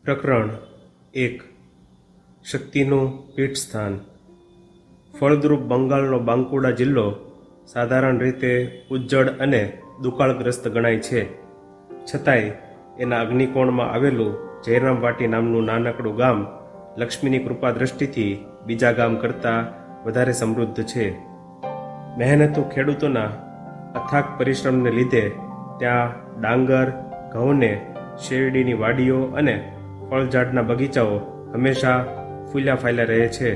પ્રકરણ 1. શક્તિનું પીઠસ્થાન. ફળદ્રુપ બંગાળનો બાંકુડા જિલ્લો સાધારણ રીતે ઉજ્જડ અને દુકાળગ્રસ્ત ગણાય છે. છતાંય એના અગ્નિકોણમાં આવેલું જયરામવાટી નામનું નાનકડું ગામ લક્ષ્મીની કૃપા દ્રષ્ટિથી બીજા ગામ કરતાં વધારે સમૃદ્ધ છે. મહેનતુ ખેડૂતોના અથાગ પરિશ્રમને લીધે ત્યાં ડાંગર, ઘઉંને, શેરડીની વાડીઓ અને ફળઝાડના બગીચાઓ હંમેશા ફૂલ્યા ફાલ્યા રહે છે.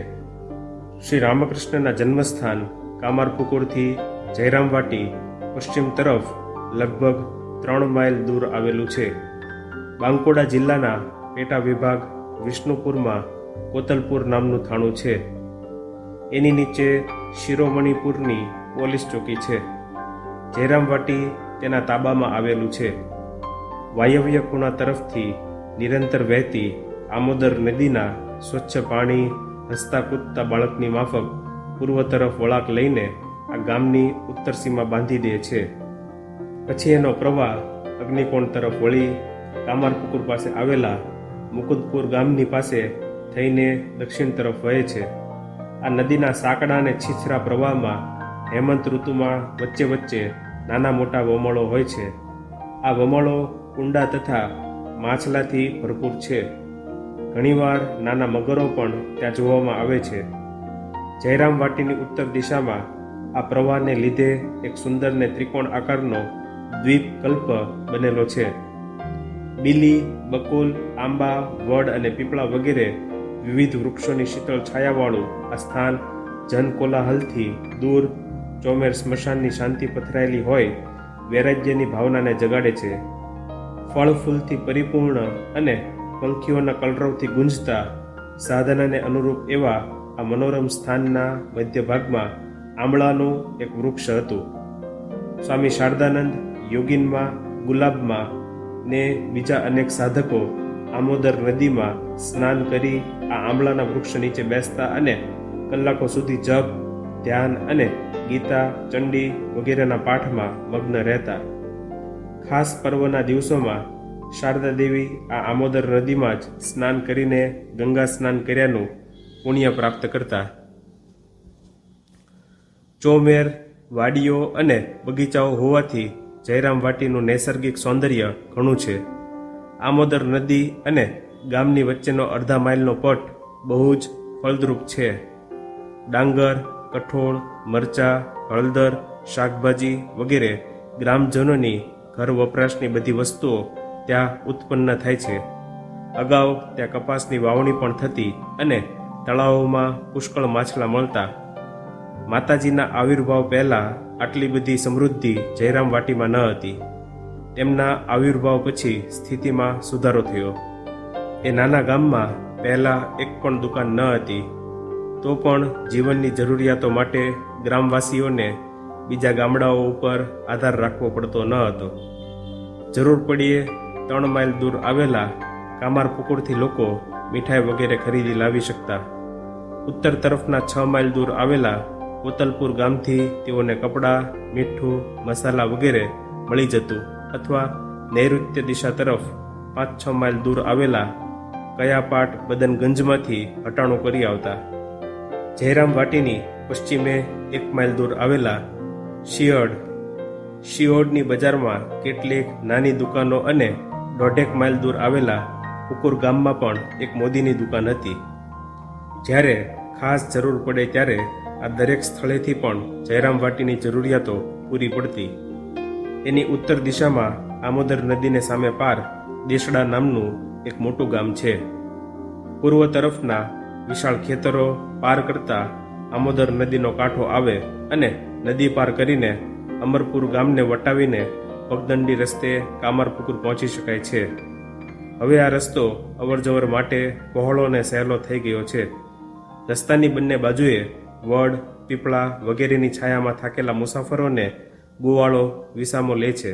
શ્રી રામકૃષ્ણના જન્મસ્થાન કામારપુકુરથી જયરામવાટી પશ્ચિમ તરફ લગભગ 3 માઇલ દૂર આવેલું છે. બાંકુડા જિલ્લાના પેટા વિભાગ વિષ્ણુપુરમાં કોતલપુર નામનું થાણું છે. એની નીચે શિરોમણીપુરની પોલીસ ચોકી છે. જયરામવાટી તેના તાબામાં આવેલું છે. વાયવ્ય ખૂણા તરફથી નિરંતર વહેતી આમોદર નદીના સ્વચ્છ પાણી હસતા કૂદતા બાળકની માફક પૂર્વ તરફ વળાંક લઈને આ ગામની ઉત્તર સીમા બાંધી દે છે. પછી એનો પ્રવાહ અગ્નિકોણ તરફ વળી કામારપુકુર પાસે આવેલા મુકુદપુર ગામની પાસે થઈને દક્ષિણ તરફ વહે છે. આ નદીના સાંકડા અને છીછરા પ્રવાહમાં હેમંત ઋતુમાં વચ્ચે વચ્ચે નાના મોટા વમળો હોય છે. આ વમળો કુંડા તથા માછલાથી ભરપૂર છે. ઘણીવાર નાના મગરો પણ ત્યાં જોવામાં આવે છે. જયરામવાટીની ઉત્તર દિશામાં આ પ્રવાહને લીધે એક સુંદર ને ત્રિકોણ આકારનો દ્વીપકલ્પ બનેલો છે. બીલી, બકુલ, આંબા, વડ અને પીપળા વગેરે વિવિધ વૃક્ષોની શીતળ છાયાવાળું આ સ્થાન જનકોલાહલથી દૂર ચોમેર સ્મશાનની શાંતિ પથરાયેલી હોય વૈરાગ્યની ભાવનાને જગાડે છે. ફળ ફૂલથી પરિપૂર્ણ અને પંખીઓના કલરવથી ગુંજતા સાધનાને અનુરૂપ એવા આ મનોરમ સ્થાનના મધ્ય ભાગમાં આંબળાનું એક વૃક્ષ હતું. સ્વામી શારદાનંદ, યોગીનમાં, ગુલાબમાં ને બીજા અનેક સાધકો આમોદર નદીમાં સ્નાન કરી આ આંબળાના વૃક્ષ નીચે બેસતા અને કલાકો સુધી જપ, ધ્યાન અને ગીતા, ચંડી વગેરેના પાઠમાં મગ્ન રહેતા. ખાસ પર્વના દિવસોમાં શારદા દેવી આ આમોદર નદીમાં જ સ્નાન કરીને ગંગા સ્નાન કર્યાનું પુણ્ય પ્રાપ્ત કરતા. ચોમેર, વાડીઓ અને બગીચાઓ હોવાથી જયરામવાટીનું નૈસર્ગિક સૌંદર્ય ઘણું છે. આમોદર નદી અને ગામની વચ્ચેનો અડધા માઇલનો પટ બહુ જ ફળદ્રુપ છે. ડાંગર, કઠોળ, મરચાં, હળદર, શાકભાજી વગેરે ગ્રામજનોની ઘર વપરાશની બધી વસ્તુઓ ત્યાં ઉત્પન્ન થાય છે. અગાઉ ત્યાં કપાસની વાવણી પણ થતી અને તળાવોમાં પુષ્કળ માછલા મળતા. માતાજીના આવિર્ભાવ પહેલાં આટલી બધી સમૃદ્ધિ જયરામવાટીમાં ન હતી. તેમના આવિર્ભાવ પછી સ્થિતિમાં સુધારો થયો. એ નાના ગામમાં પહેલાં એક પણ દુકાન ન હતી. તો પણ જીવનની જરૂરિયાતો માટે ગ્રામવાસીઓને બીજા ગામડાઓ ઉપર આધાર રાખવો પડતો ન હતો. જરૂર પડીએ 3 માઇલ દૂર આવેલા કામારપુકુરથી લોકો મીઠાઈ વગેરે ખરીદી લાવી શકતા. ઉત્તર તરફના 6 માઇલ દૂર આવેલા કોતલપુર ગામથી તેઓને કપડાં, મીઠું, મસાલા વગેરે મળી જતું અથવા નૈઋત્ય દિશા તરફ 5-6 માઇલ દૂર આવેલા કયાપાટ બદનગંજમાંથી હટાણું કરી આવતા. જયરામવાટીની પશ્ચિમે 1 માઇલ દૂર આવેલા શિયોડની બજારમાં કેટલીક નાની દુકાનો અને 1.5 માઇલ દૂર આવેલા પુકુર ગામમાં પણ એક મોદીની દુકાન હતી. જ્યારે ખાસ જરૂર પડે ત્યારે આ દરેક સ્થળેથી પણ જયરામવાટીની જરૂરિયાતો પૂરી પડતી. એની ઉત્તર દિશામાં આમોદર નદીને સામે પાર દેશડા નામનું એક મોટું ગામ છે. પૂર્વ તરફના વિશાળ ખેતરો પાર કરતા આમોદર નદીનો કાંઠો આવે અને નદી પાર કરીને અમરપુર ગામને વટાવીને પગદંડી રસ્તે કામારપુકુર પહોંચી શકાય છે. હવે આ રસ્તો અવરજવર માટે પહોળો અને સહેલો થઈ ગયો છે. રસ્તાની બંને બાજુએ વડ, પીપળા વગેરેની છાયામાં થાકેલા મુસાફરોને ગોવાળો વિસામો લે છે.